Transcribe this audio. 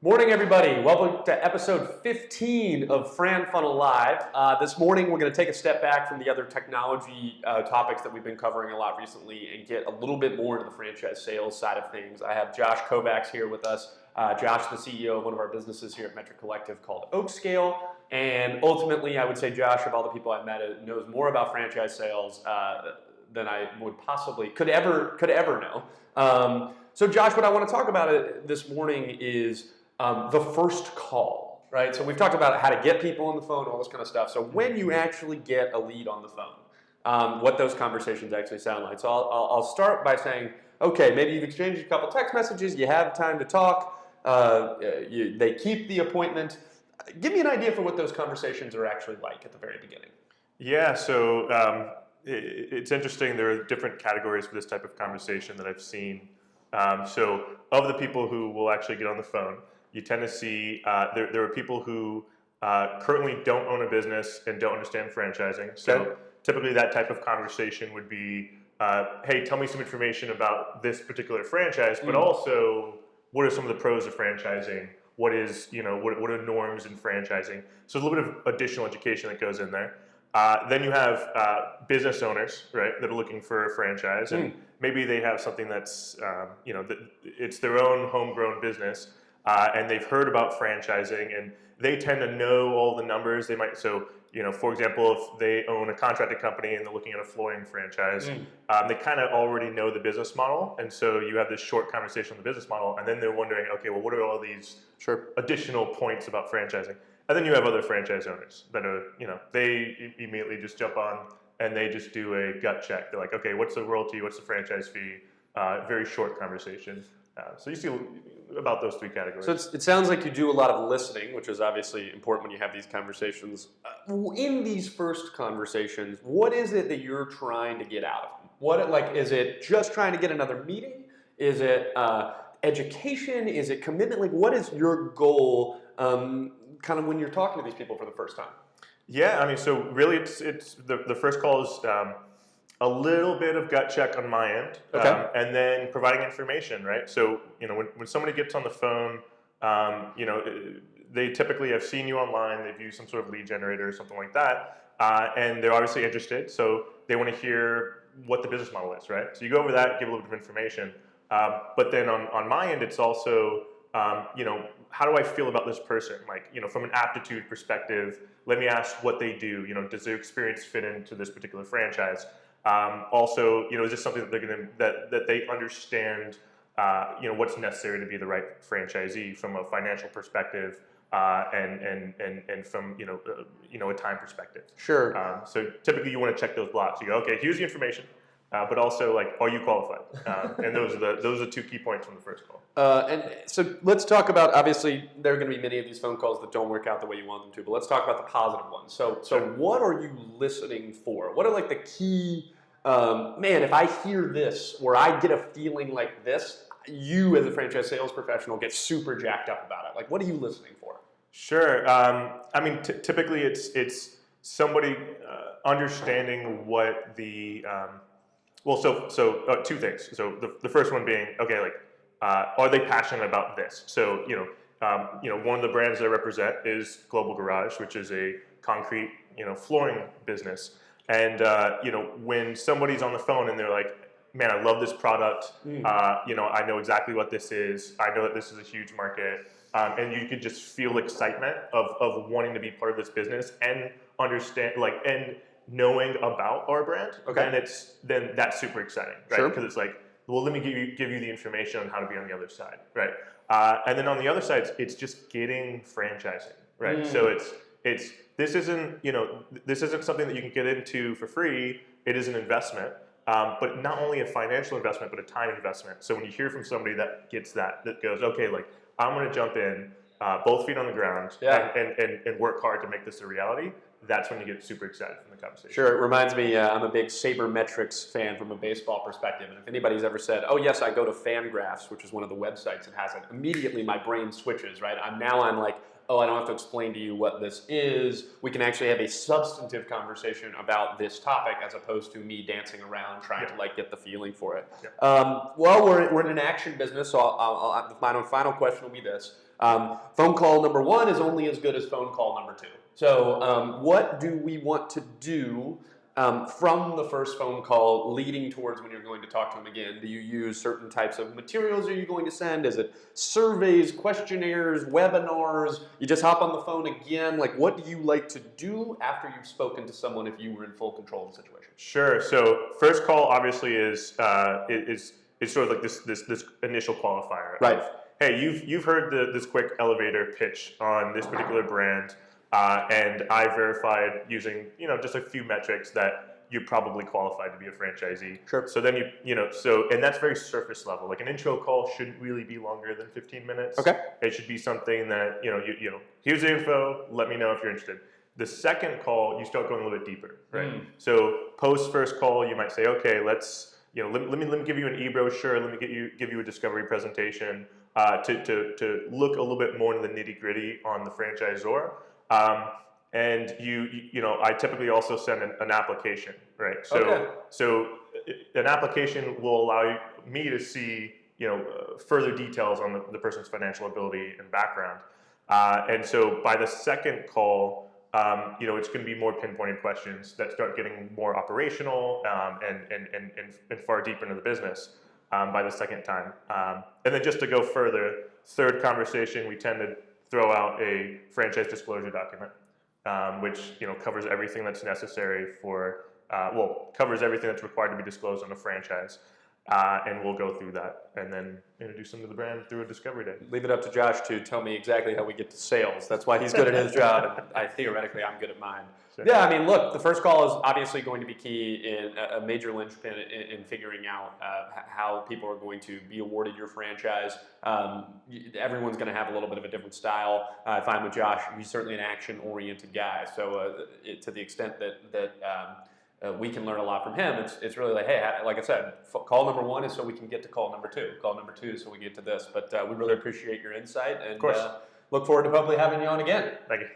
Morning, everybody. Welcome to episode 15 of FranFunnel Live. This morning, we're going to take a step back from the other technology topics that we've been covering a lot recently and get a little bit more into the franchise sales side of things. I have Josh Kovacs here with us. Josh, the CEO of one of our businesses here at Metric Collective called Oakscale. And ultimately, I would say Josh, of all the people I've met, knows more about franchise sales than I would possibly could ever know. So Josh, what I want to talk about this morning is the first call, right? So we've talked about how to get people on the phone, all this kind of stuff. So when you actually get a lead on the phone, what those conversations actually sound like. So I'll start by saying, okay, maybe you've exchanged a couple text messages, you have time to talk, they keep the appointment. Give me an idea for what those conversations are actually like at the very beginning. Yeah, so it's interesting. There are different categories for this type of conversation that I've seen. So of the people who will actually get on the phone, you tend to see there are people who currently don't own a business and don't understand franchising. So typically that type of conversation would be, hey, tell me some information about this particular franchise, but also what are some of the pros of franchising? What is, what are norms in franchising? So a little bit of additional education that goes in there. Then you have business owners, right, that are looking for a franchise, and maybe they have something that's, it's their own homegrown business, and they've heard about franchising, and they tend to know all the numbers. They might, for example, if they own a contracted company and they're looking at a flooring franchise, they kind of already know the business model, and so you have this short conversation on the business model, and then they're wondering, okay, well, what are all these additional points about franchising? And then you have other franchise owners that are, they immediately just jump on and they just do a gut check. They're like, okay, what's the royalty? What's the franchise fee? Very short conversation. So you see about those three categories. So it sounds like you do a lot of listening, which is obviously important when you have these conversations. In these first conversations, what is it that you're trying to get out of them? Is it just trying to get another meeting? Is it education? Is it commitment? Like, what is your goal? Kind of when you're talking to these people for the first time? Yeah, I mean, so really it's the first call is a little bit of gut check on my end, and then providing information, right? So, when somebody gets on the phone, they typically have seen you online, they've used some sort of lead generator or something like that, and they're obviously interested, so they want to hear what the business model is, right? So you go over that, give a little bit of information, but then on my end, it's also, how do I feel about this person? Like, from an aptitude perspective, let me ask what they do. Does their experience fit into this particular franchise? Also, is this something that they're going to, that they understand, what's necessary to be the right franchisee from a financial perspective, and from, a time perspective. Sure. So typically you want to check those blocks. You go, okay, here's the information. But also, like, are you qualified? And those are the two key points from the first call. And so let's talk about, obviously, there are going to be many of these phone calls that don't work out the way you want them to, but let's talk about the positive ones. So what are you listening for? What are, like, the key, if I hear this, or I get a feeling like this, you as a franchise sales professional get super jacked up about it. Like, what are you listening for? Sure. Typically it's somebody understanding what the... two things. So the first one being, okay, like, are they passionate about this? So, one of the brands that I represent is Global Garage, which is a concrete, flooring business. And, when somebody's on the phone and they're like, man, I love this product. I know exactly what this is. I know that this is a huge market. And you could just feel excitement of wanting to be part of this business and understand, and knowing about our brand, then that's super exciting, right? Because it's like, well, let me give you the information on how to be on the other side, right? And then on the other side, it's just getting franchising, right? So this isn't something that you can get into for free. It is an investment, but not only a financial investment, but a time investment. So when you hear from somebody that gets that goes, okay, like, I'm going to jump in, both feet on the ground, and work hard to make this a reality. That's when you get super excited from the conversation. Sure, it reminds me, I'm a big sabermetrics fan from a baseball perspective, and if anybody's ever said, oh yes, I go to FanGraphs, which is one of the websites that has it, immediately my brain switches, right? I'm like, oh, I don't have to explain to you what this is. We can actually have a substantive conversation about this topic as opposed to me dancing around trying to like get the feeling for it. Well, we're in an action business, so my final question will be this. Phone call number one is only as good as phone call number two. So what do we want to do from the first phone call leading towards when you're going to talk to them again? Do you use certain types of materials are you going to send? Is it surveys, questionnaires, webinars? You just hop on the phone again? Like, what do you like to do after you've spoken to someone if you were in full control of the situation? Sure. So first call obviously is sort of like this initial qualifier. Right. Hey, you've heard this quick elevator pitch on this particular brand. And I verified using, just a few metrics that you're probably qualified to be a franchisee. Sure. So then and that's very surface level. Like an intro call shouldn't really be longer than 15 minutes. Okay. It should be something that, here's the info, let me know if you're interested. The second call, you start going a little bit deeper, right? So post first call, you might say, okay, let's, let me give you an e-brochure, let me give you a discovery presentation to look a little bit more into the nitty gritty on the franchisor. And I typically also send an application, right? So an application will allow me to see, further details on the person's financial ability and background. And so by the second call, it's going to be more pinpointed questions that start getting more operational and far deeper into the business by the second time. And then just to go further, third conversation, we tend to throw out a franchise disclosure document, which covers everything that's necessary for, covers everything that's required to be disclosed on a franchise. And we'll go through that and then introduce them to the brand through a discovery day. Leave it up to Josh to tell me exactly how we get to sales. That's why he's good at his job, and theoretically I'm good at mine. Sure. Yeah, I mean, look, the first call is obviously going to be key in a major linchpin in figuring out how people are going to be awarded your franchise. Everyone's going to have a little bit of a different style. I find with Josh, he's certainly an action-oriented guy. So to the extent that we can learn a lot from him, it's really like, hey, like I said, call number one is so we can get to call number two. Call number two is so we get to this. But we really appreciate your insight, and of course. Look forward to hopefully having you on again. Thank you.